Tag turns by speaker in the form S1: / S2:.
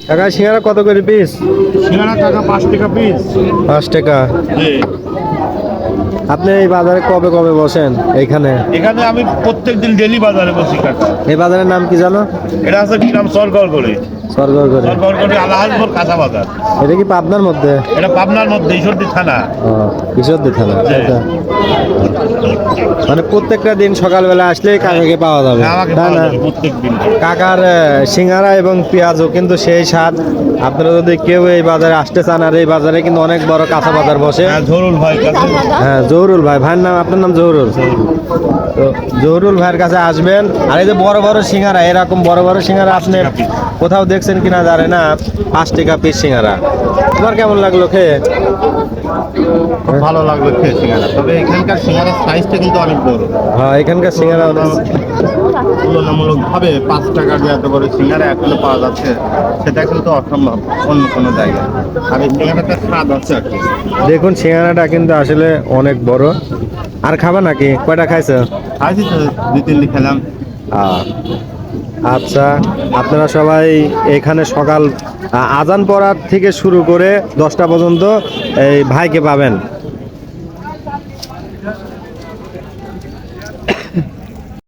S1: কাকা সিঙ্গারা কত করে পিস?
S2: সিঙ্গারা টাকা 5 টাকা পিস।
S1: 5 টাকা।
S2: জি।
S1: আপনি এই বাজারে কবে কবে বসেন এইখানে?
S2: এখানে আমি প্রত্যেকদিন ডেলি বাজারে বসি কাকা।
S1: এই বাজারের নাম কি জানো?
S2: এটা আছে কি নাম সরগর করে।
S1: সরগর করে।
S2: সরগর করে আলাহাজপুর কাঁচা বাজার।
S1: এটা কি পাবনার মধ্যে?
S2: এটা পাবনার মধ্যে ঈশ্বরদী থানা।
S1: ও, ঈশ্বরদী থানা।
S2: জি।
S1: আচ্ছা। মানে প্রত্যেকটা দিন সকালবেলা আসলেই কাকাকে পাওয়া যাবে,
S2: আমাকে
S1: তাই না?
S2: প্রত্যেকদিন।
S1: কাকার সিঙ্গারা এবং পেঁয়াজও কিন্তু সেই স্বাদ। আপনারা যদি কেউ এই বাজারে আসতে চান, আর এই বাজারে কিন্তু অনেক বড় কাঁচা বাজার বসে।
S2: হ্যাঁ জহুরুল ভাই কাছে।
S1: হ্যাঁ জহুরুল ভাই, ভাইয়ের নাম, আপনার নাম জহুরুল। তো জহুরুল ভাইয়ের কাছে আসবেন। আর এই যে বড় বড় সিঙ্গারা, এরকম বড় বড় সিঙ্গারা আপনি কোথাও দেখছেন কিনা জানি না। 5 টাকা পিস সিঙ্গারা। তোমার কেমন লাগলো খেয়ে?
S2: খুব ভালো লাগলো খেয়ে সিঙ্গারা, তবে এখানকার সিঙ্গারার সাইজটা কিন্তু অনেক বড়।
S1: হ্যাঁ এখানকার সিঙ্গারা অনেক।
S2: তুলনামূলক ভাবে 5 টাকা দিয়ে এত বড় সিঙ্গারা এখনো পাওয়া যাচ্ছে, সেটা কিন্তু অসম্ভব অন্য কোনো জায়গায়। আর এই সিঙ্গারাটা স্বাদ আছে আর কি।
S1: দেখুন সিঙ্গারাটা কিন্তু আসলে অনেক বড়। আর খাবা নাকি? কয়টা খাইছো?
S2: খাইছি তো 2-3টি খেলাম।
S1: আচ্ছা, আপনারা সবাই এখানে সকাল আজান পড়ার থেকে শুরু করে 10টা পর্যন্ত এই ভাইকে পাবেন।